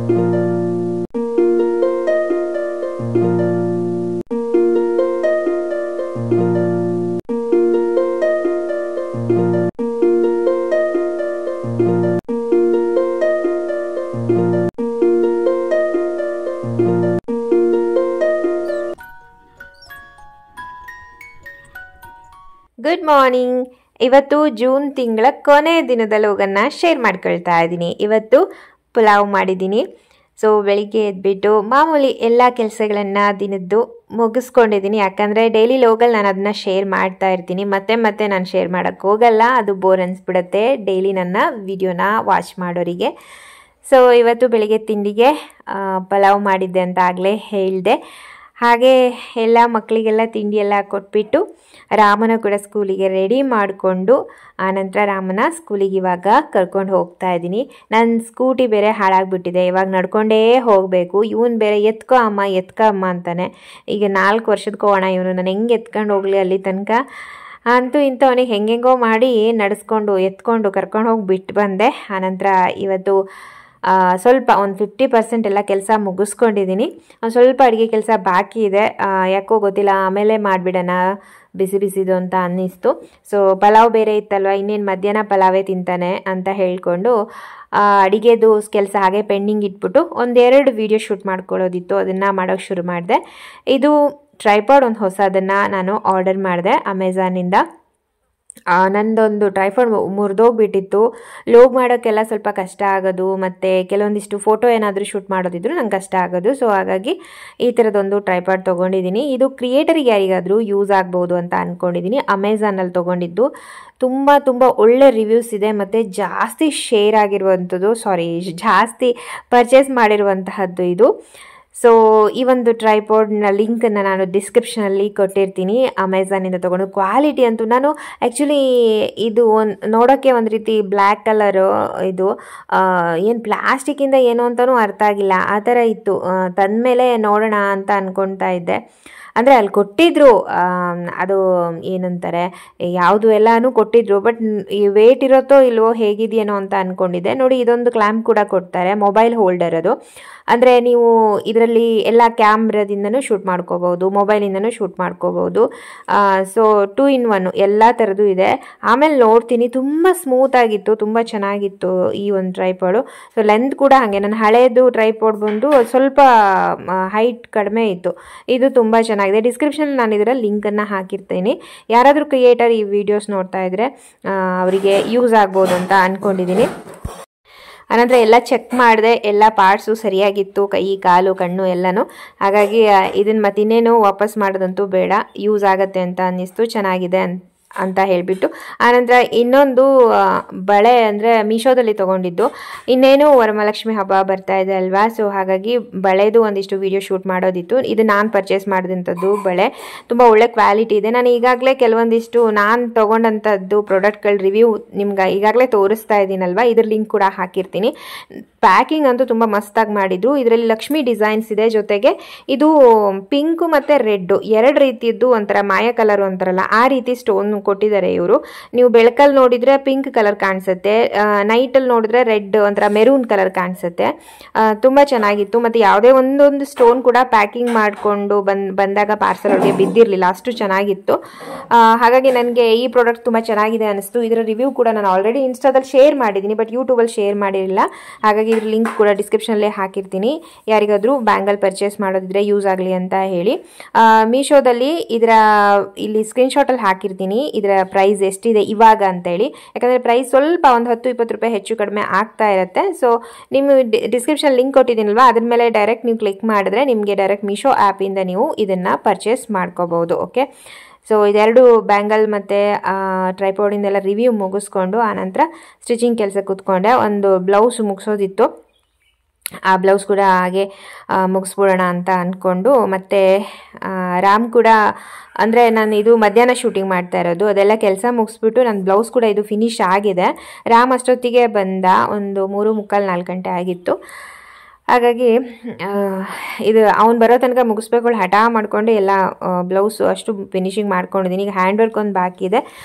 Good morning. ಇವತ್ತು June ತಿಂಗಳ ಕೊನೆ ದಿನದ ಲೋಗನ್ನ ಶೇರ್ ಮಾಡ್ಕೊಳ್ತಾ ಇದ್ದೀನಿ. ಇವತ್ತು ಪುಲಾವ್ ಮಾಡಿದ್ದೀನಿ. ಸೊ ಬೆಳಿಗ್ಗೆ ಎದ್ಬಿಟ್ಟು ಮಾಮೂಲಿ ಎಲ್ಲ ಕೆಲಸಗಳನ್ನು ದಿನದ್ದು ಮುಗಿಸ್ಕೊಂಡಿದ್ದೀನಿ. ಯಾಕಂದರೆ ಡೈಲಿ ಲೋಗಲ್ಲಿ ನಾನು ಅದನ್ನ ಶೇರ್ ಮಾಡ್ತಾ ಇರ್ತೀನಿ. ಮತ್ತೆ ನಾನು ಶೇರ್ ಮಾಡೋಕ್ಕೆ ಹೋಗಲ್ಲ, ಅದು ಬೋರ್ ಅನಿಸ್ಬಿಡುತ್ತೆ ಡೈಲಿ ನನ್ನ ವಿಡಿಯೋನ ವಾಚ್ ಮಾಡೋರಿಗೆ. ಸೊ ಇವತ್ತು ಬೆಳಿಗ್ಗೆ ತಿಂಡಿಗೆ ಪಲಾವ್ ಮಾಡಿದ್ದೆ ಅಂತ ಆಗಲೇ ಹೇಳಿದೆ. ಹಾಗೆ ಎಲ್ಲ ಮಕ್ಕಳಿಗೆಲ್ಲ ತಿಂಡಿ ಎಲ್ಲ ಕೊಟ್ಬಿಟ್ಟು ರಾಮನ ಕೂಡ ಸ್ಕೂಲಿಗೆ ರೆಡಿ ಮಾಡಿಕೊಂಡು ಆನಂತರ ರಾಮನ ಸ್ಕೂಲಿಗೆ ಇವಾಗ ಕರ್ಕೊಂಡು ಹೋಗ್ತಾ ಇದ್ದೀನಿ. ನನ್ನ ಸ್ಕೂಟಿ ಬೇರೆ ಹಾಳಾಗಿಬಿಟ್ಟಿದೆ, ಇವಾಗ ನಡ್ಕೊಂಡೇ ಹೋಗಬೇಕು. ಇವನು ಬೇರೆ ಎತ್ಕೋ ಅಮ್ಮ ಅಂತಾನೆ. ಈಗ 4 ವರ್ಷದ ಕೋಣ ಇವನು, ನಾನು ಹೆಂಗೆ ಎತ್ಕೊಂಡು ಹೋಗಲಿ ಅಲ್ಲಿ ತನಕ. ಅಂತೂ ಇಂಥ ಅವನಿಗೆ ಹೆಂಗೆಂಗೋ ಮಾಡಿ ನಡೆಸ್ಕೊಂಡು ಎತ್ಕೊಂಡು ಕರ್ಕೊಂಡು ಹೋಗಿ ಬಿಟ್ಟು ಬಂದೆ. ಆನಂತರ ಇವತ್ತು ಸ್ವಲ್ಪ ಒಂದು 50% ಎಲ್ಲ ಕೆಲಸ ಮುಗಿಸ್ಕೊಂಡಿದ್ದೀನಿ. ಸ್ವಲ್ಪ ಅಡುಗೆ ಕೆಲಸ ಬಾಕಿ ಇದೆ, ಯಾಕೋ ಗೊತ್ತಿಲ್ಲ, ಆಮೇಲೆ ಮಾಡಿಬಿಡೋಣ ಬಿಸಿದು ಅಂತ ಅನ್ನಿಸ್ತು. ಸೊ ಪಲಾವ್ ಬೇರೆ ಇತ್ತಲ್ವ, ಇನ್ನೇನು ಮಧ್ಯಾಹ್ನ ಪಲಾವೇ ತಿಂತಾನೆ ಅಂತ ಹೇಳ್ಕೊಂಡು ಅಡುಗೆದು ಕೆಲಸ ಹಾಗೆ ಪೆಂಡಿಂಗ್ ಇಟ್ಬಿಟ್ಟು 1-2 ವೀಡಿಯೋ ಶೂಟ್ ಮಾಡ್ಕೊಳ್ಳೋದಿತ್ತು, ಅದನ್ನು ಮಾಡೋಕ್ಕೆ ಶುರು ಮಾಡಿದೆ. ಇದು ಟ್ರೈಪಾಡ್ ಒಂದು ಹೊಸದನ್ನು ನಾನು ಆರ್ಡರ್ ಮಾಡಿದೆ ಅಮೆಝಾನಿಂದ. ನಂದೊಂದು ಟ್ರೈಪಾಡ್ ಮುರಿದೋಗ್ಬಿಟ್ಟಿತ್ತು. ಲೋಗ್ ಮಾಡೋಕ್ಕೆಲ್ಲ ಸ್ವಲ್ಪ ಕಷ್ಟ ಆಗೋದು, ಮತ್ತು ಕೆಲವೊಂದಿಷ್ಟು ಫೋಟೋ ಏನಾದರೂ ಶೂಟ್ ಮಾಡೋದಿದ್ರು ನಂಗೆ ಕಷ್ಟ ಆಗೋದು. ಸೊ ಹಾಗಾಗಿ ಈ ಥರದೊಂದು ಟ್ರೈಪಾಡ್ ತೊಗೊಂಡಿದ್ದೀನಿ. ಇದು ಕ್ರಿಯೇಟರಿಗೆ ಯಾರಿಗಾದರೂ ಯೂಸ್ ಆಗ್ಬೋದು ಅಂತ ಅಂದ್ಕೊಂಡಿದ್ದೀನಿ. ಅಮೆಝಾನಲ್ಲಿ ತೊಗೊಂಡಿದ್ದು. ತುಂಬ ಒಳ್ಳೆ ರಿವ್ಯೂಸ್ ಇದೆ ಮತ್ತು ಜಾಸ್ತಿ ಶೇರ್ ಆಗಿರುವಂಥದ್ದು, ಜಾಸ್ತಿ ಪರ್ಚೇಸ್ ಮಾಡಿರುವಂತಹದ್ದು ಇದು. ಸೊ ಈ ಒಂದು ಟ್ರೈಪಾಡ್ನ ಲಿಂಕನ್ನು ನಾನು ಡಿಸ್ಕ್ರಿಪ್ಷನಲ್ಲಿ ಕೊಟ್ಟಿರ್ತೀನಿ. ಅಮೆಝಾನಿಂದ ತೊಗೊಂಡು ಕ್ವಾಲಿಟಿ ಅಂತೂ ನಾನು ಆ್ಯಕ್ಚುಲಿ ಇದು ನೋಡೋಕ್ಕೆ ಒಂದು ರೀತಿ ಬ್ಲ್ಯಾಕ್ ಕಲರು, ಇದು ಏನು ಪ್ಲಾಸ್ಟಿಕ್ಕಿಂದ ಏನು ಅಂತಲೂ ಅರ್ಥ ಆಗಿಲ್ಲ, ಆ ಥರ ಇತ್ತು. ತಂದಮೇಲೆ ನೋಡೋಣ ಅಂತ ಅಂದ್ಕೊಳ್ತಾ ಇದ್ದೆ. ಅಂದರೆ ಅಲ್ಲಿ ಕೊಟ್ಟಿದ್ರು, ಅದು ಏನಂತಾರೆ ಯಾವುದು ಎಲ್ಲನೂ ಕೊಟ್ಟಿದ್ರು, ಬಟ್ ಈ ವೇಟ್ ಇರುತ್ತೋ ಇಲ್ವೋ ಹೇಗಿದೆಯೇನೋ ಅಂತ ಅಂದ್ಕೊಂಡಿದ್ದೆ. ನೋಡಿ, ಇದೊಂದು ಕ್ಲ್ಯಾಂಪ್ ಕೂಡ ಕೊಡ್ತಾರೆ, ಮೊಬೈಲ್ ಹೋಲ್ಡರ್ ಅದು. ಅಂದರೆ ನೀವು ಇದರಲ್ಲಿ ಎಲ್ಲ ಕ್ಯಾಮ್ರಾದಿಂದನೂ ಶೂಟ್ ಮಾಡ್ಕೋಬೋದು, ಮೊಬೈಲಿಂದನೂ ಶೂಟ್ ಮಾಡ್ಕೋಬೋದು. ಸೊ 2 in 1 ಎಲ್ಲ ಥರದ್ದು ಇದೆ. ಆಮೇಲೆ ನೋಡ್ತೀನಿ, ತುಂಬ ಸ್ಮೂತಾಗಿತ್ತು, ತುಂಬ ಚೆನ್ನಾಗಿತ್ತು ಈ ಒಂದು ಟ್ರೈಪಾಡು. ಸೊ ಲೆಂತ್ ಕೂಡ ಹಾಗೆ, ನನ್ನ ಹಳೇದು ಟ್ರೈಪಾಡ್ ಬಂದು ಸ್ವಲ್ಪ ಹೈಟ್ ಕಡಿಮೆ ಇತ್ತು, ಇದು ತುಂಬ ಚೆನ್ನಾಗಿದೆ. ಡಿಸ್ಕ್ರಿಪ್ಷನಲ್ಲಿ ನಾನು ಇದರ ಲಿಂಕನ್ನು ಹಾಕಿರ್ತೀನಿ. ಯಾರಾದರೂ ಕ್ರಿಯೇಟರ್ ಈ ವಿಡಿಯೋಸ್ ನೋಡ್ತಾ ಇದ್ದರೆ ಅವರಿಗೆ ಯೂಸ್ ಆಗ್ಬೋದು ಅಂತ ಅಂದ್ಕೊಂಡಿದ್ದೀನಿ. ಆನಂತರ ಎಲ್ಲ ಚೆಕ್ ಮಾಡಿದೆ, ಎಲ್ಲ ಪಾರ್ಟ್ಸು ಸರಿಯಾಗಿತ್ತು, ಕೈ ಕಾಲು ಕಣ್ಣು ಎಲ್ಲನೂ. ಹಾಗಾಗಿ ಇದನ್ನು ಮತ್ತಿನ್ನೇನು ವಾಪಸ್ ಮಾಡೋದಂತೂ ಬೇಡ, ಯೂಸ್ ಆಗುತ್ತೆ ಅಂತ ಅನ್ನಿಸ್ತು, ಚೆನ್ನಾಗಿದೆ ಅಂತ ಹೇಳಿಬಿಟ್ಟು. ಆನಂತರ ಇನ್ನೊಂದು ಬಳೆ, ಅಂದರೆ ಮೀಶೋದಲ್ಲಿ ತೊಗೊಂಡಿದ್ದು. ಇನ್ನೇನು ವರಮಹಾಲಕ್ಷ್ಮಿ ಹಬ್ಬ ಬರ್ತಾ ಇದೆ ಅಲ್ವಾ, ಸೊ ಹಾಗಾಗಿ ಬಳೆದು ಒಂದಿಷ್ಟು ವಿಡಿಯೋ ಶೂಟ್ ಮಾಡೋದಿತ್ತು. ಇದು ನಾನು ಪರ್ಚೇಸ್ ಮಾಡಿದಂಥದ್ದು ಬಳೆ, ತುಂಬ ಒಳ್ಳೆ ಕ್ವಾಲಿಟಿ ಇದೆ. ನಾನು ಈಗಾಗಲೇ ಕೆಲವೊಂದಿಷ್ಟು ನಾನು ತೊಗೊಂಡಂಥದ್ದು ಪ್ರಾಡಕ್ಟ್ಗಳ ರಿವ್ಯೂ ನಿಮ್ಗೆ ಈಗಾಗಲೇ ತೋರಿಸ್ತಾ ಇದ್ದೀನಲ್ವ, ಇದ್ರ ಲಿಂಕ್ ಕೂಡ ಹಾಕಿರ್ತೀನಿ. ಪ್ಯಾಕಿಂಗ್ ಅಂತೂ ತುಂಬ ಮಸ್ತಾಗಿ ಮಾಡಿದ್ರು. ಇದರಲ್ಲಿ ಲಕ್ಷ್ಮಿ ಡಿಸೈನ್ಸ್ ಇದೆ, ಜೊತೆಗೆ ಇದು ಪಿಂಕು ಮತ್ತು ರೆಡ್ಡು 2 ರೀತಿಯದ್ದು ಒಂಥರ ಮಾಯ ಕಲರ್ ಅಂತಾರಲ್ಲ, ಆ ರೀತಿ ಸ್ಟೋನ್ ಕೊಟ್ಟಿದ್ದಾರೆ ಇವರು. ನೀವು ಬೆಳಕಲ್ಲಿ ನೋಡಿದರೆ ಪಿಂಕ್ ಕಲರ್ ಕಾಣಿಸುತ್ತೆ, ನೈಟಲ್ಲಿ ನೋಡಿದ್ರೆ ರೆಡ್ ಒಂಥರ ಮೆರೂನ್ ಕಲರ್ ಕಾಣಿಸುತ್ತೆ. ತುಂಬ ಚೆನ್ನಾಗಿತ್ತು. ಮತ್ತು ಯಾವುದೇ ಒಂದೊಂದು ಸ್ಟೋನ್ ಕೂಡ ಪ್ಯಾಕಿಂಗ್ ಮಾಡಿಕೊಂಡು ಬಂದಾಗ ಪಾರ್ಸಲ್ ಅವ್ರಿಗೆ ಬಿದ್ದಿರಲಿಲ್ಲ, ಅಷ್ಟು ಚೆನ್ನಾಗಿತ್ತು. ಹಾಗಾಗಿ ನನಗೆ ಈ ಪ್ರಾಡಕ್ಟ್ ತುಂಬ ಚೆನ್ನಾಗಿದೆ ಅನ್ನಿಸ್ತು. ಇದರ ರಿವ್ಯೂ ಕೂಡ ನಾನು ಆಲ್ರೆಡಿ ಇನ್ಸ್ಟಾದಲ್ಲಿ ಶೇರ್ ಮಾಡಿದ್ದೀನಿ, ಬಟ್ ಯೂಟ್ಯೂಬಲ್ಲಿ ಶೇರ್ ಮಾಡಿರಲಿಲ್ಲ. ಹಾಗಾಗಿ ಇದ್ರ ಲಿಂಕ್ ಕೂಡ ಡಿಸ್ಕ್ರಿಪ್ಷನಲ್ಲೇ ಹಾಕಿರ್ತೀನಿ, ಯಾರಿಗಾದರೂ ಬ್ಯಾಂಗಲ್ ಪರ್ಚೇಸ್ ಮಾಡೋದಿದ್ರೆ ಯೂಸ್ ಆಗಲಿ ಅಂತ ಹೇಳಿ. ಮೀಶೋದಲ್ಲಿ ಇಲ್ಲಿ ಸ್ಕ್ರೀನ್ಶಾಟಲ್ಲಿ ಹಾಕಿರ್ತೀನಿ ಇದರ ಪ್ರೈಸ್ ಎಷ್ಟಿದೆ ಇವಾಗ ಅಂತೇಳಿ. ಯಾಕಂದರೆ ಪ್ರೈಸ್ ಸ್ವಲ್ಪ ಒಂದು 10-20 ರೂಪಾಯಿ ಹೆಚ್ಚು ಕಡಿಮೆ ಆಗ್ತಾ ಇರುತ್ತೆ. ಸೊ ನಿಮ್ಮ ಡಿಸ್ಕ್ರಿಪ್ಷನ್ ಲಿಂಕ್ ಕೊಟ್ಟಿದ್ದೀನಲ್ವ, ಅದ್ರ ಮೇಲೆ ಡೈರೆಕ್ಟ್ ನೀವು ಕ್ಲಿಕ್ ಮಾಡಿದ್ರೆ ನಿಮಗೆ ಡೈರೆಕ್ಟ್ ಮೀಶೋ ಆ್ಯಪಿಂದ ನೀವು ಇದನ್ನು ಪರ್ಚೇಸ್ ಮಾಡ್ಕೋಬೋದು. ಓಕೆ, ಸೊ ಇದೆರಡು ಬ್ಯಾಂಗಲ್ ಮತ್ತು ಟ್ರೈಪಾಡಿಂದೆಲ್ಲ ರಿವ್ಯೂ ಮುಗಿಸ್ಕೊಂಡು ಆನಂತರ ಸ್ಟಿಚಿಂಗ್ ಕೆಲಸ ಕೂತ್ಕೊಂಡೆ. ಒಂದು ಬ್ಲೌಸ್ ಮುಗಿಸೋದಿತ್ತು, ಆ ಬ್ಲೌಸ್ ಕೂಡ ಹಾಗೆ ಮುಗಿಸ್ಬಿಡೋಣ ಅಂತ ಅಂದ್ಕೊಂಡು. ಮತ್ತು ರಾಮ್ ಕೂಡ, ಅಂದರೆ ನಾನು ಇದು ಮಧ್ಯಾಹ್ನ ಶೂಟಿಂಗ್ ಮಾಡ್ತಾ ಇರೋದು, ಅದೆಲ್ಲ ಕೆಲಸ ಮುಗಿಸ್ಬಿಟ್ಟು ನನ್ನ ಬ್ಲೌಸ್ ಕೂಡ ಇದು ಫಿನಿಶ್ ಆಗಿದೆ. ರಾಮ್ ಅಷ್ಟೊತ್ತಿಗೆ ಬಂದ, ಒಂದು 3:45-4 ಗಂಟೆ ಆಗಿತ್ತು. ಹಾಗಾಗಿ ಇದು ಅವ್ನು ಬರೋ ತನಕ ಮುಗಿಸ್ಬೇಕು ಹಠ ಮಾಡ್ಕೊಂಡು ಎಲ್ಲ ಬ್ಲೌಸು ಅಷ್ಟು ಫಿನಿಶಿಂಗ್ ಮಾಡ್ಕೊಂಡಿದ್ದೀನಿ. ಈಗ ಹ್ಯಾಂಡ್ ವರ್ಕ್ ಒಂದು ಬಾಕಿ ಇದೆ,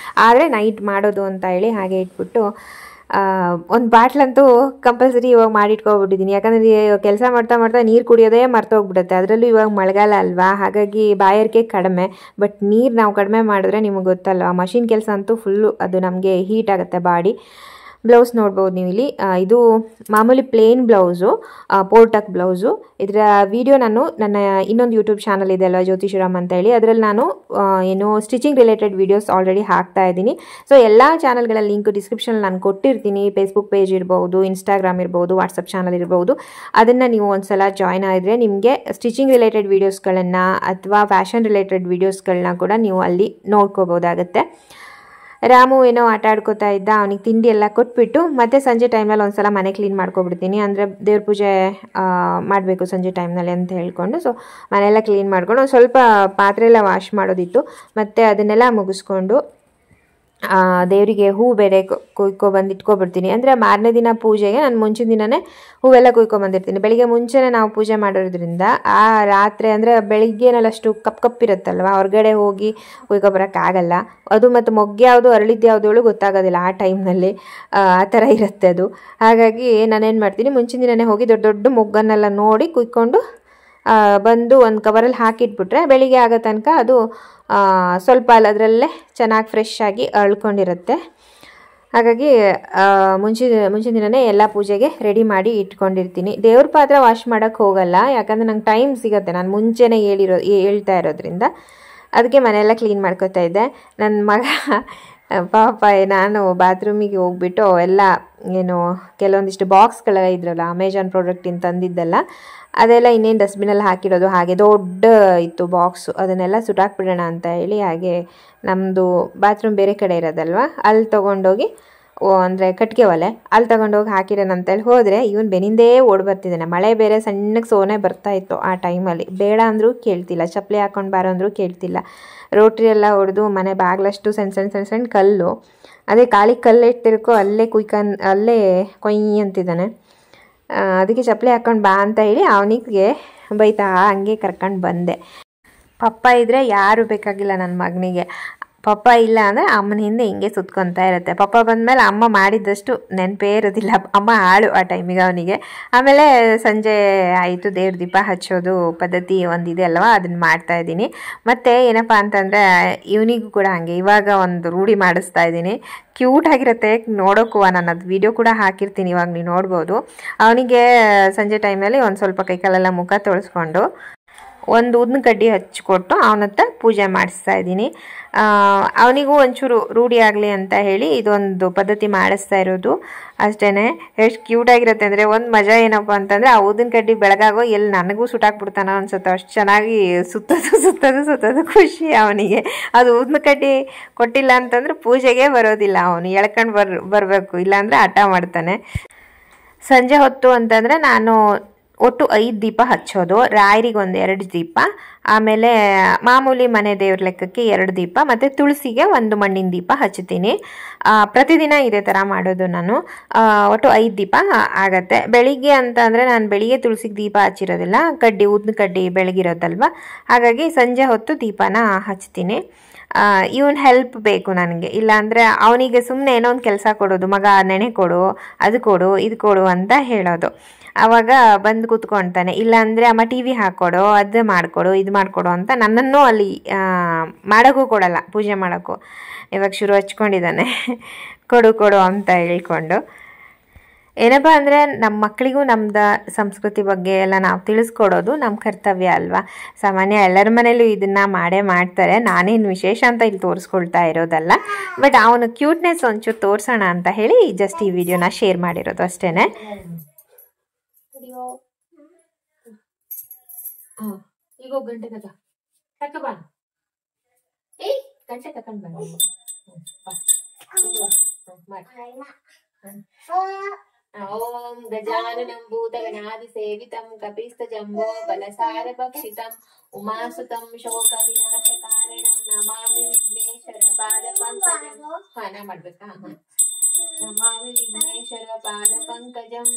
ಆದರೆ ನೈಟ್ ಮಾಡೋದು ಅಂತ ಹೇಳಿ ಹಾಗೆ ಇಟ್ಬಿಟ್ಟು ಒಂದು ಬಾಟ್ಲಂತೂ ಕಂಪಲ್ಸರಿ ಇವಾಗ ಮಾಡಿಟ್ಕೊಬಿಟ್ಟಿದ್ದೀನಿ. ಯಾಕಂದರೆ ಕೆಲಸ ಮಾಡ್ತಾ ಮಾಡ್ತಾ ನೀರು ಕುಡಿಯೋದೇ ಮರ್ತೋಗ್ಬಿಡುತ್ತೆ. ಅದರಲ್ಲೂ ಇವಾಗ ಮಳೆಗಾಲ ಅಲ್ವಾ, ಹಾಗಾಗಿ ಬಾಯಾರಿಕೆ ಕಡಿಮೆ. ಬಟ್ ನೀರು ನಾವು ಕಡಿಮೆ ಮಾಡಿದ್ರೆ ನಿಮಗೆ ಗೊತ್ತಲ್ವ, ಮಷಿನ್ ಕೆಲಸ ಅಂತೂ ಫುಲ್ಲು ಅದು ನಮಗೆ ಹೀಟ್ ಆಗುತ್ತೆ ಬಾಡಿ. ಬ್ಲೌಸ್ ನೋಡ್ಬೋದು ನೀವು ಇಲ್ಲಿ. ಇದು ಮಾಮೂಲಿ ಪ್ಲೇನ್ ಬ್ಲೌಸು, ಪೋರ್ಟಕ್ ಬ್ಲೌಸು. ಇದರ ವಿಡಿಯೋ ನಾನು ನನ್ನ ಇನ್ನೊಂದು ಯೂಟ್ಯೂಬ್ ಚಾನಲ್ ಇದೆ ಅಲ್ವಾ, ಜ್ಯೋತಿಶ್ರಾಮ್ ಅಂತ ಹೇಳಿ, ಅದರಲ್ಲಿ ನಾನು ಏನು ಸ್ಟಿಚಿಂಗ್ ರಿಲೇಟೆಡ್ ವೀಡಿಯೋಸ್ ಆಲ್ರೆಡಿ ಹಾಕ್ತಾ ಇದ್ದೀನಿ. ಸೊ ಎಲ್ಲ ಚಾನಲ್ಗಳ ಲಿಂಕ್ ಡಿಸ್ಕ್ರಿಪ್ಷನ್ ನಾನು ಕೊಟ್ಟಿರ್ತೀನಿ. ಫೇಸ್ಬುಕ್ ಪೇಜ್ ಇರ್ಬೋದು, ಇನ್ಸ್ಟಾಗ್ರಾಮ್ ಇರ್ಬೋದು, ವಾಟ್ಸಪ್ ಚಾನಲ್ ಇರ್ಬೋದು. ಅದನ್ನು ನೀವು ಒಂದ್ಸಲ ಜಾಯ್ನ್ ಆಗಿದ್ರೆ ನಿಮಗೆ ಸ್ಟಿಚಿಂಗ್ ರಿಲೇಟೆಡ್ ವೀಡಿಯೋಸ್ಗಳನ್ನು ಅಥವಾ ಫ್ಯಾಷನ್ ರಿಲೇಟೆಡ್ ವೀಡಿಯೋಸ್ಗಳನ್ನ ಕೂಡ ನೀವು ಅಲ್ಲಿ ನೋಡ್ಕೋಬೋದಾಗತ್ತೆ. ರಾಮು ಏನೋ ಆಟ ಆಡ್ಕೋತಾ ಇದ್ದ, ಅವನಿಗೆ ತಿಂಡಿ ಎಲ್ಲ ಕೊಟ್ಬಿಟ್ಟು ಮತ್ತೆ ಸಂಜೆ ಟೈಮ್ನಲ್ಲಿ ಒಂದ್ಸಲ ಮನೆ ಕ್ಲೀನ್ ಮಾಡ್ಕೊಬಿಡ್ತೀನಿ. ಅಂದರೆ ದೇವ್ರ ಪೂಜೆ ಮಾಡಬೇಕು ಸಂಜೆ ಟೈಮ್ನಲ್ಲಿ ಅಂತ ಹೇಳ್ಕೊಂಡು, ಸೊ ಮನೆಯೆಲ್ಲ ಕ್ಲೀನ್ ಮಾಡ್ಕೊಂಡು ಒಂದು ಸ್ವಲ್ಪ ಪಾತ್ರೆ ಎಲ್ಲ ವಾಶ್ ಮಾಡೋದಿತ್ತು. ಮತ್ತು ಅದನ್ನೆಲ್ಲ ಮುಗಿಸ್ಕೊಂಡು ದೇವರಿಗೆ ಹೂ ಬೇರೆ ಕುಯ್ಕೊಬಂದು ಇಟ್ಕೊಬಿಡ್ತೀನಿ. ಅಂದರೆ ಮಾರನೇ ದಿನ ಪೂಜೆಗೆ ನಾನು ಮುಂಚಿನ ದಿನವೇ ಹೂವೆಲ್ಲ ಕುಯ್ಕೊಬಂದಿರ್ತೀನಿ. ಬೆಳಿಗ್ಗೆ ಮುಂಚೆನೇ ನಾವು ಪೂಜೆ ಮಾಡೋದ್ರಿಂದ ಆ ರಾತ್ರಿ ಅಂದರೆ ಬೆಳಿಗ್ಗೆನಲ್ಲಿ ಅಷ್ಟು ಕಪ್ಪಿರುತ್ತಲ್ವ, ಹೊರಗಡೆ ಹೋಗಿ ಕುಯ್ಕೊಬರೋಕ್ಕಾಗಲ್ಲ. ಅದು ಮತ್ತು ಮೊಗ್ಗೆ ಯಾವುದು ಅರಳಿದ್ದು ಯಾವುದೂ ಗೊತ್ತಾಗೋದಿಲ್ಲ ಆ ಟೈಮ್ನಲ್ಲಿ, ಆ ಥರ ಇರುತ್ತೆ ಅದು. ಹಾಗಾಗಿ ನಾನೇನು ಮಾಡ್ತೀನಿ, ಮುಂಚಿನ ದಿನವೇ ಹೋಗಿ ದೊಡ್ಡ ದೊಡ್ಡ ಮೊಗ್ಗನ್ನೆಲ್ಲ ನೋಡಿ ಕುಯ್ಕೊಂಡು ಬಂದು ಒಂದು ಕವರಲ್ಲಿ ಹಾಕಿಟ್ಬಿಟ್ರೆ ಬೆಳಿಗ್ಗೆ ಆಗೋ ತನಕ ಅದು ಸ್ವಲ್ಪ ಅದರಲ್ಲೇ ಚೆನ್ನಾಗಿ ಫ್ರೆಶ್ ಆಗಿ ಅಳ್ಕೊಂಡಿರುತ್ತೆ. ಹಾಗಾಗಿ ಮುಂಚಿನ ದಿನವೇ ಎಲ್ಲ ಪೂಜೆಗೆ ರೆಡಿ ಮಾಡಿ ಇಟ್ಕೊಂಡಿರ್ತೀನಿ. ದೇವ್ರ ಪಾತ್ರೆ ವಾಶ್ ಮಾಡೋಕ್ಕೆ ಹೋಗಲ್ಲ, ಯಾಕಂದರೆ ನಂಗೆ ಟೈಮ್ ಸಿಗುತ್ತೆ, ನಾನು ಮುಂಚೆನೇ ಹೇಳ್ತಾ ಇರೋದ್ರಿಂದ. ಅದಕ್ಕೆ ಮನೆಯೆಲ್ಲ ಕ್ಲೀನ್ ಮಾಡ್ಕೊತಾ ಇದ್ದೆ. ನನ್ನ ಮಗ ಪಾಪ ನಾನು ಬಾತ್ರೂಮಿಗೆ ಹೋಗ್ಬಿಟ್ಟು ಎಲ್ಲ ಏನು ಕೆಲವೊಂದಿಷ್ಟು ಬಾಕ್ಸ್ಗಳೆಲ್ಲ ಇದ್ರಲ್ಲ ಅಮೆಜಾನ್ ಪ್ರಾಡಕ್ಟಿಂದ ತಂದಿದ್ದಲ್ಲ, ಅದೆಲ್ಲ ಇನ್ನೇನು ಡಸ್ಟ್ಬಿನಲ್ಲಿ ಹಾಕಿಡೋದು. ಹಾಗೆ ದೊಡ್ಡ ಇತ್ತು ಬಾಕ್ಸು, ಅದನ್ನೆಲ್ಲ ಸುಟ್ಟಾಕ್ಬಿಡೋಣ ಅಂತ ಹೇಳಿ, ಹಾಗೆ ನಮ್ಮದು ಬಾತ್ರೂಮ್ ಬೇರೆ ಕಡೆ ಇರೋದಲ್ವ, ಅಲ್ಲಿ ತೊಗೊಂಡೋಗಿ ಅಂದರೆ ಕಟ್ಟಿಗೆ ಒಲೆ ಅಲ್ಲಿ ತೊಗೊಂಡೋಗಿ ಹಾಕಿಡೋಣ ಅಂತೇಳಿ ಹೋದರೆ ಇವನು ಬೆನಿಂದೇ ಓಡಿ ಬರ್ತಿದ್ದಾನೆ. ಮಳೆ ಬೇರೆ ಸಣ್ಣಗೆ ಸೋನೆ ಬರ್ತಾಯಿತ್ತು ಆ ಟೈಮಲ್ಲಿ. ಬೇಡ ಅಂದರೂ ಕೇಳ್ತಿಲ್ಲ, ಚಪ್ಪಲಿ ಹಾಕ್ಕೊಂಡು ಬಾರೋ ಅಂದರೂ ಕೇಳ್ತಿಲ್ಲ. ರೋಟ್ರಿ ಎಲ್ಲ ಹೊಡೆದು ಮನೆ ಬಾಗ್ಲಷ್ಟು ಸಣ್ಣ ಕಲ್ಲು, ಅದೇ ಖಾಲಿ ಕಲ್ಲು ಇಟ್ಟಿರ್ಕೋ ಅಲ್ಲೇ ಅಲ್ಲೇ ಕೊಯ್ ಅಂತಿದ್ದಾನೆ. ಅದಕ್ಕೆ ಚಪ್ಪಲಿ ಹಾಕ್ಕೊಂಡು ಬಾ ಅಂತ ಹೇಳಿ ಅವನಿಗೆ ಬೈತಾ ಹಂಗೆ ಕರ್ಕೊಂಡು ಬಂದೆ. ಪಪ್ಪ ಇದ್ದರೆ ಯಾರು ಬೇಕಾಗಿಲ್ಲ ನನ್ನ ಮಗನಿಗೆ. ಪಪ್ಪ ಇಲ್ಲ ಅಂದರೆ ಅಮ್ಮನ ಹಿಂದೆ ಹಿಂಗೆ ಸುತ್ಕೊತಾ ಇರುತ್ತೆ. ಪಪ್ಪ ಬಂದಮೇಲೆ ಅಮ್ಮ ಮಾಡಿದ್ದಷ್ಟು ನೆನಪೇ ಇರೋದಿಲ್ಲ. ಅಮ್ಮ ಆಳು ಆ ಟೈಮಿಗೆ ಅವನಿಗೆ. ಆಮೇಲೆ ಸಂಜೆ ಆಯಿತು, ದೇವ್ರ ದೀಪ ಹಚ್ಚೋದು ಪದ್ಧತಿ ಒಂದಿದೆ ಅಲ್ವ, ಅದನ್ನು ಮಾಡ್ತಾಯಿದ್ದೀನಿ. ಮತ್ತು ಏನಪ್ಪ ಅಂತಂದರೆ ಇವನಿಗೂ ಕೂಡ ಹಾಗೆ ಇವಾಗ ಒಂದು ರೂಢಿ ಮಾಡಿಸ್ತಾ ಇದ್ದೀನಿ. ಕ್ಯೂಟ್ ಆಗಿರುತ್ತೆ ನೋಡೋಕ್ಕೂ. ನಾನು ಅದು ವಿಡಿಯೋ ಕೂಡ ಹಾಕಿರ್ತೀನಿ, ಇವಾಗ ನೀವು ನೋಡ್ಬೋದು. ಅವನಿಗೆ ಸಂಜೆ ಟೈಮಲ್ಲಿ ಒಂದು ಸ್ವಲ್ಪ ಕೈಕಾಲೆಲ್ಲ ಮುಖ ತೊಳೆಸ್ಕೊಂಡು ಒಂದು ಉದ್ದಿನ ಕಡ್ಡಿ ಹಚ್ಚಿಕೊಟ್ಟು ಅವನತ್ತ ಪೂಜೆ ಮಾಡಿಸ್ತಾ ಇದ್ದೀನಿ. ಅವನಿಗೂ ಒಂಚೂರು ರೂಢಿ ಆಗಲಿ ಅಂತ ಹೇಳಿ ಇದೊಂದು ಪದ್ಧತಿ ಮಾಡಿಸ್ತಾ ಇರೋದು ಅಷ್ಟೇ. ಎಷ್ಟು ಕ್ಯೂಟಾಗಿರುತ್ತೆ ಅಂದರೆ, ಒಂದು ಮಜಾ ಏನಪ್ಪ ಅಂತಂದರೆ ಆ ಉದ್ದಿನ ಕಡ್ಡಿ ಬೆಳಗಾಗೋ ಎಲ್ಲಿ ನನಗೂ ಸುಟ್ಟಾಕ್ಬಿಡ್ತಾನೋ ಅನ್ಸುತ್ತೆ, ಅಷ್ಟು ಚೆನ್ನಾಗಿ ಸುತ್ತೋದು ಖುಷಿ ಅವನಿಗೆ. ಅದು ಉದ್ದಿನ ಕಡ್ಡಿ ಕೊಟ್ಟಿಲ್ಲ ಅಂತಂದರೆ ಪೂಜೆಗೆ ಬರೋದಿಲ್ಲ, ಅವನು ಎಳ್ಕೊಂಡು ಬರಬೇಕು, ಇಲ್ಲಾಂದರೆ ಹಠ ಮಾಡ್ತಾನೆ. ಸಂಜೆ ಹೊತ್ತು ಅಂತಂದರೆ ನಾನು ಒಟ್ಟು 5 ದೀಪ ಹಚ್ಚೋದು. ರಾಯರಿಗೆ ಒಂದು 2 ದೀಪ, ಆಮೇಲೆ ಮಾಮೂಲಿ ಮನೆ ದೇವ್ರ ಲೆಕ್ಕಕ್ಕೆ 2 ದೀಪ, ಮತ್ತು ತುಳಸಿಗೆ 1 ಮಣ್ಣಿನ ದೀಪ ಹಚ್ತೀನಿ. ಪ್ರತಿದಿನ ಇದೇ ಥರ ಮಾಡೋದು ನಾನು. ಒಟ್ಟು 5 ದೀಪ ಆಗತ್ತೆ. ಬೆಳಿಗ್ಗೆ ಅಂತ ಅಂದರೆ ನಾನು ಬೆಳಿಗ್ಗೆ ತುಳಸಿಗೆ ದೀಪ ಹಚ್ಚಿರೋದಿಲ್ಲ, ಉದ್ದಿನ ಕಡ್ಡಿ ಬೆಳಗಿರೋದಲ್ವ, ಹಾಗಾಗಿ ಸಂಜೆ ಹೊತ್ತು ದೀಪನ ಹಚ್ತೀನಿ. ಇವನ್ ಹೆಲ್ಪ್ ಬೇಕು ನನಗೆ, ಇಲ್ಲಾಂದರೆ ಅವನಿಗೆ ಸುಮ್ಮನೆ ಏನೋ ಒಂದು ಕೆಲಸ ಕೊಡೋದು, ಮಗ ನೆನೆ ಕೊಡು, ಅದು ಕೊಡು, ಇದು ಕೊಡು ಅಂತ ಹೇಳೋದು. ಆವಾಗ ಬಂದು ಕೂತ್ಕೊಳ್ತಾನೆ. ಇಲ್ಲಾಂದರೆ ಅಮ್ಮ ಟಿ ವಿ ಹಾಕ್ಕೊಡು, ಅದು ಮಾಡಿಕೊಡು, ಇದು ಮಾಡಿಕೊಡು ಅಂತ ನನ್ನನ್ನು ಅಲ್ಲಿ ಮಾಡೋಕ್ಕೂ ಕೊಡಲ್ಲ, ಪೂಜೆ ಮಾಡೋಕ್ಕೂ. ಇವಾಗ ಶುರು ಹಚ್ಕೊಂಡಿದ್ದಾನೆ ಕೊಡು ಅಂತ ಹೇಳ್ಕೊಂಡು. ಏನಪ್ಪ ಅಂದರೆ ನಮ್ಮ ಮಕ್ಕಳಿಗೂ ನಮ್ಮದು ಸಂಸ್ಕೃತಿ ಬಗ್ಗೆ ಎಲ್ಲ ನಾವು ತಿಳಿಸ್ಕೊಡೋದು ನಮ್ಮ ಕರ್ತವ್ಯ ಅಲ್ವಾ. ಸಾಮಾನ್ಯ ಎಲ್ಲರ ಮನೇಲೂ ಇದನ್ನು ಮಾಡ್ತಾರೆ, ನಾನೇನು ವಿಶೇಷ ಅಂತ ಇಲ್ಲಿ ತೋರಿಸ್ಕೊಳ್ತಾ ಇರೋದಲ್ಲ. ಬಟ್ ಅವನು ಕ್ಯೂಟ್ನೆಸ್ ಒಂಚೂರು ತೋರಿಸೋಣ ಅಂತ ಹೇಳಿ ಜಸ್ಟ್ ಈ ವಿಡಿಯೋನ ಶೇರ್ ಮಾಡಿರೋದು ಅಷ್ಟೇ. ಈಗ ಗಂಟೆ ತಕ ಬಾ, ಗಂಟೆ ತಕೊಂಡ್ ಬಾ. ಓಂ ಗಜಾನನಂ ಭೂತಗಣಾದಿ ಸೇವಿತಂ ಕಪಿಸ್ತಜಂಬೋ ಬಲಸಾರ ಭಕ್ಷಿತಂ ಉಮಾಸುತಂ ಶೋಕ ವಿನಾಶ ಕಾರಣಂ ನಮಾಮಿ ವಿಘ್ನೇಶ್ವರ ಪಾದ ಪಂಕಜಂ. ನಾ ಮಾಡ್ಬೇಕಾ? ನಮಾಮಿ ವಿಘ್ನೇಶ್ವರ ಪಾದ ಪಂಕಜಂ.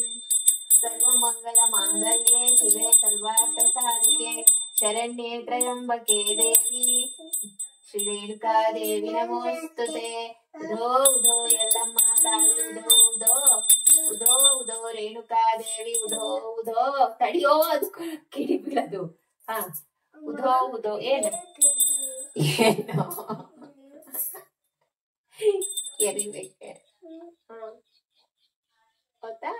ಸರ್ವಮಂಗಲ ಮಾಂಗಲ್ಯೆ ಶಿವೆ ಸರ್ವಾರ್ಥ ಸಾಧಿಕೆ ಶರಣ್ಯೇ ತ್ರಯಂಬಕೆ ದೇವಿ ಶ್ರೀ ರೇಣುಕಾ ದೇವಿ ನಮೋಸ್ತುತೆ. ಉದೋ ಉದೋ ಎಲ್ಲಮ್ಮ ತಾಯಿ ಉದೋ ಉದೋ ಉದೋ ಉದೋ ರೇಣುಕಾ ದೇವಿ ಉದೋ ಉದೋ. ತಡಿಯೋ ಅದು ಕಿಡಿ ಬೀಳದು. ಹಾ ಉದೋ ಉದೋ ಏನು ಎರಿಬೇಕೆ ಗೊತ್ತಾ?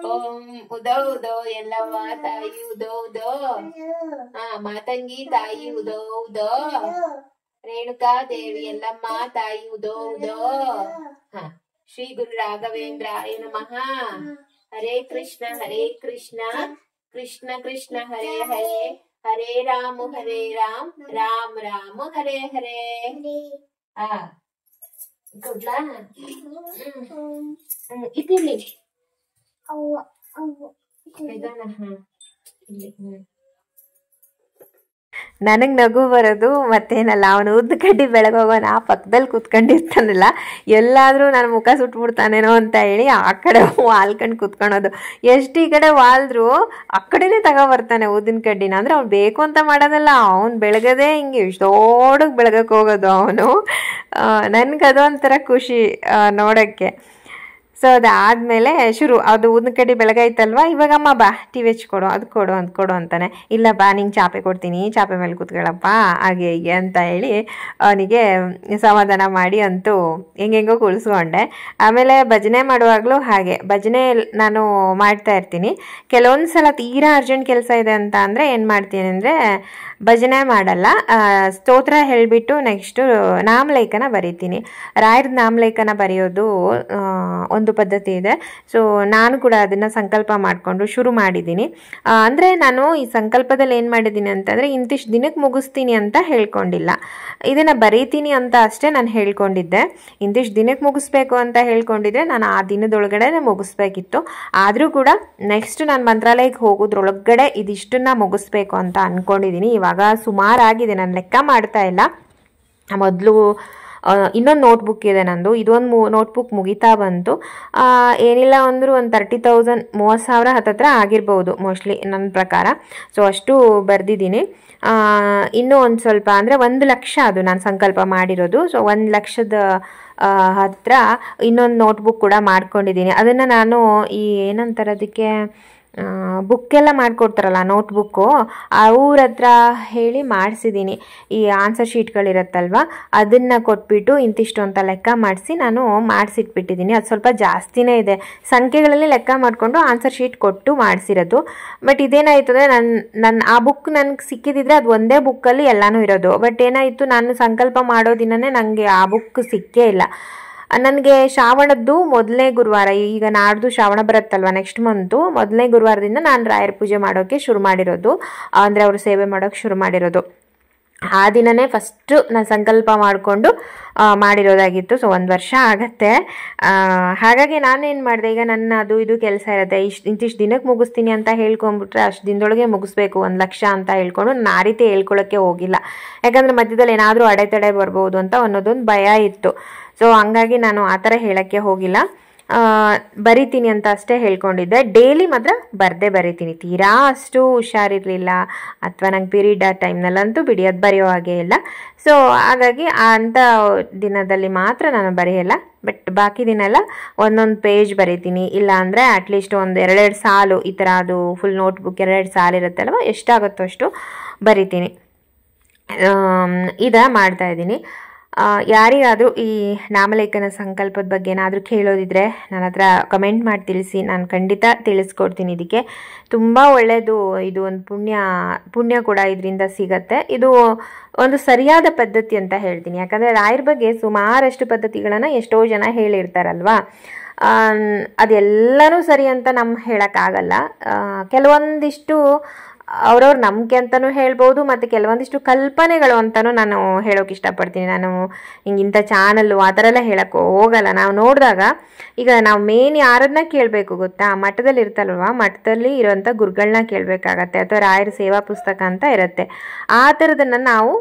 ಓಂ ಉದೋ ಉದೋ ಎಲ್ಲವ್ವ ತಾಯಿ ಉದೋ ಉದೋ. ಮಾತಂಗಿ ತಾಯಿ ಉದೋ ಉದೋ. ರೇಣುಕಾ ದೇವಿ ಎಲ್ಲಮ್ಮ ತಾಯಿ ಉದೋ ಉದೋ. ಶ್ರೀ ಗುರು ರಾಘವೇಂದ್ರಾಯ ನಮಃ. ಹರೇ ಕೃಷ್ಣ ಕೃಷ್ಣ ಕೃಷ್ಣ ಹರೇ ಹರೇ, ಹರೇ ರಾಮ ರಾಮ ರಾಮ ಹರೇ ಹರೇ. ಕೊಡ್ಲಾ? ಇದಿರ್ಲಿ ನನಗೆ ನಗು ಬರೋದು ಮತ್ತೇನಲ್ಲ, ಅವನು ಉದ್ದ ಕಡ್ಡಿ ಬೆಳಗೋಗೋನ ಆ ಪಕ್ಕದಲ್ಲಿ ಕೂತ್ಕೊಂಡಿರ್ತಾನಲ್ಲ, ಎಲ್ಲಾದರೂ ನನ್ನ ಮುಖ ಸುಟ್ಬಿಡ್ತಾನೇನೋ ಅಂತ ಹೇಳಿ ಆ ಕಡೆ ವಾಲ್ಕೊಂಡು ಕೂತ್ಕೊಳೋದು. ಎಷ್ಟು ಈ ಕಡೆ ವಾಲ್ದ್ರು ಆ ಕಡೆನೇ ತಗೊಬರ್ತಾನೆ ಊದಿನ ಕಡ್ಡಿನ. ಅಂದರೆ ಅವ್ನು ಬೇಕು ಅಂತ ಮಾಡೋದಲ್ಲ, ಅವ್ನು ಬೆಳಗದೆ ಹಿಂಗೆ ಇಷ್ಟೋಡಕ್ಕೆ ಬೆಳಗಕ್ಕೆ ಹೋಗೋದು ಅವನು. ನನಗದು ಒಂಥರ ಖುಷಿ ನೋಡೋಕ್ಕೆ. ಸೊ ಅದಾದಮೇಲೆ ಅದು ಊದಿನ ಕಡ್ಡಿ ಬೆಳಗಾಯ್ತಲ್ವ, ಇವಾಗಮ್ಮ ಬಾ ಟಿ ವಿ ಹಚ್ಕೊಡು, ಅದು ಕೊಡು ಅಂತಾನೆ. ಇಲ್ಲ ಬಾ ನಿಂಗೆ ಚಾಪೆ ಕೊಡ್ತೀನಿ, ಚಾಪೆ ಮೇಲೆ ಕೂತ್ಕೊಳ್ಳಪ್ಪ ಹಾಗೆ ಹೀಗೆ ಅಂತ ಹೇಳಿ ಅವನಿಗೆ ಸಮಾಧಾನ ಮಾಡಿ ಅಂತೂ ಹೆಂಗೆಂಗೋ ಕುಳಿಸ್ಕೊಂಡೆ. ಆಮೇಲೆ ಭಜನೆ ಮಾಡುವಾಗಲೂ ಹಾಗೆ, ಭಜನೆ ನಾನು ಮಾಡ್ತಾ ಇರ್ತೀನಿ. ಕೆಲವೊಂದು ಸಲ ತೀರಾ ಅರ್ಜೆಂಟ್ ಕೆಲಸ ಇದೆ ಅಂತ ಅಂದರೆ ಏನು ಮಾಡ್ತೀನಿ ಅಂದರೆ ಭಜನೆ ಮಾಡಲ್ಲ, ಸ್ತೋತ್ರ ಹೇಳಿಬಿಟ್ಟು ನೆಕ್ಸ್ಟು ನಾಮಲೇಖನ ಬರೀತೀನಿ. ರಾಯರದ ನಾಮಲೇಖನ ಬರೆಯೋದು ಒಂದು ಪದ್ಧತಿ ಇದೆ. ಸೊ ನಾನು ಕೂಡ ಅದನ್ನು ಸಂಕಲ್ಪ ಮಾಡಿಕೊಂಡು ಶುರು ಮಾಡಿದ್ದೀನಿ. ಅಂದರೆ ನಾನು ಈ ಸಂಕಲ್ಪದಲ್ಲಿ ಏನು ಮಾಡಿದ್ದೀನಿ ಅಂತಂದರೆ ಇಂತಿಷ್ಟು ದಿನಕ್ಕೆ ಮುಗಿಸ್ತೀನಿ ಅಂತ ಹೇಳ್ಕೊಂಡಿಲ್ಲ, ಇದನ್ನು ಬರೀತೀನಿ ಅಂತ ಅಷ್ಟೇ ನಾನು ಹೇಳ್ಕೊಂಡಿದ್ದೆ. ಇಂತಿಷ್ಟು ದಿನಕ್ಕೆ ಮುಗಿಸ್ಬೇಕು ಅಂತ ಹೇಳ್ಕೊಂಡಿದ್ರೆ ನಾನು ಆ ದಿನದೊಳಗಡೆ ಮುಗಿಸ್ಬೇಕಿತ್ತು. ಆದರೂ ಕೂಡ ನೆಕ್ಸ್ಟ್ ನಾನು ಮಂತ್ರಾಲಯಕ್ಕೆ ಹೋಗೋದ್ರೊಳಗಡೆ ಇದಿಷ್ಟನ್ನು ಮುಗಿಸ್ಬೇಕು ಅಂತ ಅಂದ್ಕೊಂಡಿದ್ದೀನಿ. ಇವಾಗ ಸುಮಾರಾಗಿದೆ, ನಾನು ಲೆಕ್ಕ ಮಾಡ್ತಾ ಇಲ್ಲ. ಮೊದಲು ಇನ್ನೊಂದು ನೋಟ್ಬುಕ್ ಇದೆ ನಂದು, ಇದೊಂದು ನೋಟ್ಬುಕ್ ಮುಗಿತಾ ಬಂತು. ಏನಿಲ್ಲ ಅಂದರೂ ಒಂದು 30,000 30,000 ಹತ್ತತ್ರ ಆಗಿರ್ಬೋದು ಮೋಸ್ಟ್ಲಿ ನನ್ನ ಪ್ರಕಾರ. ಸೊ ಅಷ್ಟು ಬರೆದಿದ್ದೀನಿ. ಇನ್ನೂ ಒಂದು ಸ್ವಲ್ಪ ಅಂದರೆ 1,00,000 ಅದು ನಾನು ಸಂಕಲ್ಪ ಮಾಡಿರೋದು. ಸೊ 1,00,000 ಹತ್ರ ಇನ್ನೊಂದು ನೋಟ್ಬುಕ್ ಕೂಡ ಮಾಡ್ಕೊಂಡಿದ್ದೀನಿ. ಅದನ್ನು ನಾನು ಈ ಏನಂತಾರೆ ಅದಕ್ಕೆ ಬುಕ್ಕೆಲ್ಲ ಮಾಡಿಕೊಡ್ತಾರಲ್ಲ ನೋಟ್ಬುಕ್ಕು, ಅವ್ರ ಹತ್ರ ಹೇಳಿ ಮಾಡಿಸಿದ್ದೀನಿ. ಈ ಆನ್ಸರ್ ಶೀಟ್ಗಳಿರುತ್ತಲ್ವ ಅದನ್ನು ಕೊಟ್ಬಿಟ್ಟು ಇಂತಿಷ್ಟು ಅಂತ ಲೆಕ್ಕ ಮಾಡಿಸಿ ನಾನು ಮಾಡಿಸಿಟ್ಬಿಟ್ಟಿದ್ದೀನಿ. ಅದು ಸ್ವಲ್ಪ ಜಾಸ್ತಿನೇ ಇದೆ, ಸಂಖ್ಯೆಗಳಲ್ಲಿ ಲೆಕ್ಕ ಮಾಡಿಕೊಂಡು ಆನ್ಸರ್ ಶೀಟ್ ಕೊಟ್ಟು ಮಾಡಿಸಿರೋದು. ಬಟ್ ಇದೇನಾಯ್ತದೆ, ನನ್ನ ಆ ಬುಕ್ ನನಗೆ ಸಿಕ್ಕಿದಿದ್ರೆ ಅದು ಒಂದೇ ಬುಕ್ಕಲ್ಲಿ ಎಲ್ಲನೂ ಇರೋದು. ಬಟ್ ಏನಾಯಿತು, ನಾನು ಸಂಕಲ್ಪ ಮಾಡೋ ದಿನವೇ ನನಗೆ ಆ ಬುಕ್ ಸಿಕ್ಕೇ ಇಲ್ಲ. ನನಗೆ ಶ್ರಾವಣದ್ದು ಮೊದಲನೇ ಗುರುವಾರ, ಈಗ ನಾಡ್ದು ಶ್ರಾವಣ ಬರುತ್ತಲ್ವ ನೆಕ್ಸ್ಟ್ ಮಂತು, ಮೊದಲನೇ ಗುರುವಾರದಿಂದ ನಾನು ರಾಯರ ಪೂಜೆ ಮಾಡೋಕ್ಕೆ ಶುರು ಮಾಡಿರೋದು, ಅಂದರೆ ಅವರು ಸೇವೆ ಮಾಡೋಕ್ಕೆ ಶುರು ಮಾಡಿರೋದು. ಆ ದಿನವೇ ಫಸ್ಟು ನಾನು ಸಂಕಲ್ಪ ಮಾಡಿಕೊಂಡು ಮಾಡಿರೋದಾಗಿತ್ತು. ಸೊ 1 ವರ್ಷ ಆಗತ್ತೆ. ಹಾಗಾಗಿ ನಾನೇನು ಮಾಡಿದೆ, ಈಗ ನನ್ನ ಅದು ಇದು ಕೆಲಸ ಇರುತ್ತೆ, ಇಂತಿಷ್ಟು ದಿನಕ್ಕೆ ಮುಗಿಸ್ತೀನಿ ಅಂತ ಹೇಳ್ಕೊಂಬಿಟ್ರೆ ಅಷ್ಟು ದಿನದೊಳಗೆ ಮುಗಿಸ್ಬೇಕು 1,00,000 ಅಂತ ಹೇಳ್ಕೊಂಡು ನಾನು ಆ ರೀತಿ ಹೇಳ್ಕೊಳ್ಳೋಕ್ಕೆ ಹೋಗಿಲ್ಲ. ಯಾಕಂದರೆ ಮಧ್ಯದಲ್ಲಿ ಏನಾದರೂ ಅಡೆತಡೆ ಬರ್ಬೋದು ಅಂತ ಅನ್ನೋದೊಂದು ಭಯ ಇತ್ತು. ಸೊ ಹಂಗಾಗಿ ನಾನು ಆ ಥರ ಹೇಳೋಕ್ಕೆ ಹೋಗಿಲ್ಲ, ಬರಿತೀನಿ ಅಂತ ಅಷ್ಟೇ ಹೇಳ್ಕೊಂಡಿದ್ದೆ. ಡೈಲಿ ಮಾತ್ರ ಬರಿತೀನಿ. ತೀರಾ ಅಷ್ಟು ಹುಷಾರಿರಲಿಲ್ಲ ಅಥವಾ ನಂಗೆ ಪೀರಿಯಡ್ ಆ ಟೈಮ್ನಲ್ಲಂತೂ ಬಿಡಿಯೋದು ಬರೆಯೋ ಹಾಗೆ ಇಲ್ಲ. ಸೊ ಹಾಗಾಗಿ ಅಂಥ ದಿನದಲ್ಲಿ ಮಾತ್ರ ನಾನು ಬರೆಯಲ್ಲ. ಬಟ್ ಬಾಕಿ ದಿನ ಎಲ್ಲ ಒಂದೊಂದು ಪೇಜ್ ಬರಿತೀನಿ. ಇಲ್ಲ ಅಂದರೆ ಅಟ್ಲೀಸ್ಟ್ ಒಂದು 2 ಸಾಲು ಈ ಥರ, ಅದು ಫುಲ್ ನೋಟ್ಬುಕ್ 2 ಸಾಲು ಇರುತ್ತಲ್ವ, ಎಷ್ಟಾಗುತ್ತೋ ಅಷ್ಟು ಬರಿತೀನಿ. ಮಾಡ್ತಾಯಿದ್ದೀನಿ. ಯಾರಿಗಾದರೂ ಈ ನಾಮಲೇಖನ ಸಂಕಲ್ಪದ ಬಗ್ಗೆ ಏನಾದರೂ ಕೇಳೋದಿದ್ರೆ ನನ್ನ ಹತ್ರ ಕಮೆಂಟ್ ಮಾಡಿ ತಿಳಿಸಿ, ನಾನು ಖಂಡಿತ ತಿಳಿಸ್ಕೊಡ್ತೀನಿ. ಇದಕ್ಕೆ ತುಂಬ ಒಳ್ಳೆಯದು, ಇದು ಒಂದು ಪುಣ್ಯ ಕೂಡ ಇದರಿಂದ ಸಿಗತ್ತೆ. ಇದು ಒಂದು ಸರಿಯಾದ ಪದ್ಧತಿ ಅಂತ ಹೇಳ್ತೀನಿ. ಯಾಕಂದರೆ ರಾಯರ ಬಗ್ಗೆ ಸುಮಾರಷ್ಟು ಪದ್ಧತಿಗಳನ್ನು ಎಷ್ಟೋ ಜನ ಹೇಳಿರ್ತಾರಲ್ವ, ಅದೆಲ್ಲನೂ ಸರಿ ಅಂತ ಹೇಳೋಕ್ಕಾಗಲ್ಲ. ಕೆಲವೊಂದಿಷ್ಟು ಅವ್ರವ್ರ ನಂಬಿಕೆ ಅಂತಲೂ ಹೇಳ್ಬೋದು, ಮತ್ತು ಕೆಲವೊಂದಿಷ್ಟು ಕಲ್ಪನೆಗಳು ಅಂತಲೂ ನಾನು ಹೇಳೋಕೆ ಇಷ್ಟಪಡ್ತೀನಿ. ನಾನು ಇಂಥ ಚಾನಲ್ಲು ಆ ಥರ ಎಲ್ಲ ಹೇಳೋಕ್ಕೆ ಹೋಗಲ್ಲ. ನಾವು ನೋಡಿದಾಗ ಈಗ ನಾವು ಮೇನ್ ಯಾರನ್ನ ಕೇಳಬೇಕು ಗೊತ್ತಾ, ಮಠದಲ್ಲಿ ಇರ್ತಲ್ವ, ಮಠದಲ್ಲಿ ಇರೋಂಥ ಗುರುಗಳನ್ನ ಕೇಳಬೇಕಾಗತ್ತೆ, ಅಥವಾ ರಾಯರ ಸೇವಾ ಪುಸ್ತಕ ಅಂತ ಇರುತ್ತೆ. ಆ ಥರದನ್ನು ನಾವು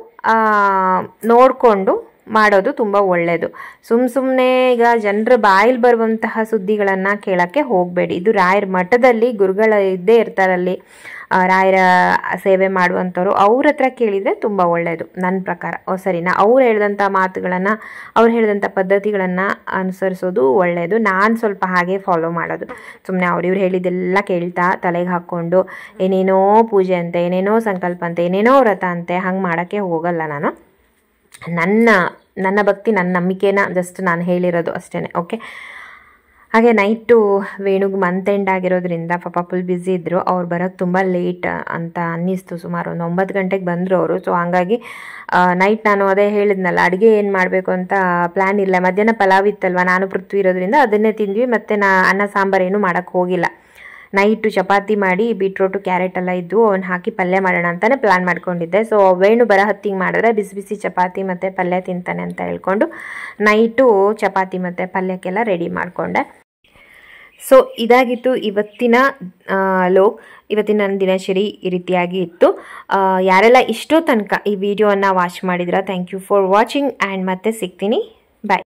ನೋಡಿಕೊಂಡು ಮಾಡೋದು ತುಂಬ ಒಳ್ಳೆಯದು. ಸುಮ್ಮನೆ ಈಗ ಜನರ ಬಾಯಲ್ಲಿ ಬರುವಂತಹ ಸುದ್ದಿಗಳನ್ನು ಕೇಳೋಕ್ಕೆ ಹೋಗಬೇಡಿ. ಇದು ರಾಯರ ಮಠದಲ್ಲಿ ಗುರುಗಳು ಇದ್ದೇ ಇರ್ತಾರಲ್ಲಿ, ರಾಯರ ಸೇವೆ ಮಾಡುವಂಥವ್ರು, ಅವ್ರ ಹತ್ರ ಕೇಳಿದರೆ ತುಂಬ ಒಳ್ಳೆಯದು ನನ್ನ ಪ್ರಕಾರ. ಸರಿನಾ? ಅವ್ರು ಹೇಳಿದಂಥ ಮಾತುಗಳನ್ನು, ಅವ್ರು ಹೇಳಿದಂಥ ಪದ್ಧತಿಗಳನ್ನು ಅನುಸರಿಸೋದು ಒಳ್ಳೆಯದು. ನಾನು ಸ್ವಲ್ಪ ಹಾಗೆ ಫಾಲೋ ಮಾಡೋದು. ಸುಮ್ಮನೆ ಇವ್ರು ಹೇಳಿದ್ದೆಲ್ಲ ಕೇಳ್ತಾ ತಲೆಗೆ ಹಾಕ್ಕೊಂಡು ಏನೇನೋ ಪೂಜೆ ಅಂತೆ, ಏನೇನೋ ಸಂಕಲ್ಪ ಅಂತೆ, ಏನೇನೋ ವ್ರತ ಅಂತೆ, ಹಂಗೆ ಮಾಡೋಕ್ಕೆ ಹೋಗಲ್ಲ ನಾನು. ನನ್ನ ಭಕ್ತಿ, ನನ್ನ ನಂಬಿಕೆನ ಜಸ್ಟ್ ನಾನು ಹೇಳಿರೋದು ಅಷ್ಟೇ. ಓಕೆ. ಹಾಗೆ ನೈಟು ವೇಣುಗೆ ಮಂತ್ ಎಂಡ್ ಆಗಿರೋದ್ರಿಂದ ಪಾಪ ಫುಲ್ ಬ್ಯುಸಿ ಇದ್ದರು. ಅವ್ರು ಬರೋಕ್ಕೆ ತುಂಬ ಲೇಟ್ ಅಂತ ಅನ್ನಿಸ್ತು. ಸುಮಾರು ಒಂದು 9 ಗಂಟೆಗೆ ಬಂದರು ಅವರು. ಸೊ ಹಾಗಾಗಿ ನೈಟ್ ನಾನು ಅದೇ ಹೇಳಿದ್ನಲ್ಲ, ಅಡುಗೆ ಏನು ಮಾಡಬೇಕು ಅಂತ ಪ್ಲ್ಯಾನ್ ಇಲ್ಲ. ಮಧ್ಯಾಹ್ನ ಪಲಾವ್ ಇತ್ತಲ್ವ, ನಾನು ಪೃಥ್ವಿ ಇರೋದ್ರಿಂದ ಅದನ್ನೇ ತಿಂದ್ವಿ. ಮತ್ತು ಅನ್ನ ಸಾಂಬಾರು ಏನೂ ಮಾಡೋಕ್ಕೆ ಹೋಗಿಲ್ಲ. ನೈಟು ಚಪಾತಿ ಮಾಡಿ ಬೀಟ್ರೋಟು ಕ್ಯಾರೆಟ್ ಎಲ್ಲ ಇದ್ದು ಅವನ್ನ ಹಾಕಿ ಪಲ್ಯ ಮಾಡೋಣ ಅಂತಲೇ ಪ್ಲ್ಯಾನ್ ಮಾಡ್ಕೊಂಡಿದ್ದೆ. ಸೊ ವೇಣು ಬರೋ ಹೊತ್ತಿಗೆ ಮಾಡಿದ್ರೆ ಬಿಸಿ ಬಿಸಿ ಚಪಾತಿ ಮತ್ತು ಪಲ್ಯ ತಿಂತಾನೆ ಅಂತ ಹೇಳ್ಕೊಂಡು ನೈಟು ಚಪಾತಿ ಮತ್ತು ಪಲ್ಯಕ್ಕೆಲ್ಲ ರೆಡಿ ಮಾಡಿಕೊಂಡೆ. ಸೊ ಇದಾಗಿತ್ತು ಇವತ್ತಿನ ಇವತ್ತಿನ ನನ್ನ ದಿನಚರಿ ಈ ರೀತಿಯಾಗಿ ಇತ್ತು. ಯಾರೆಲ್ಲ ಇಷ್ಟೋ ತನಕ ಈ ವಿಡಿಯೋವನ್ನು ವಾಚ್ ಮಾಡಿದ್ರ, thank you for watching. And ಮತ್ತೆ ಸಿಗ್ತೀನಿ. ಬಾಯ್.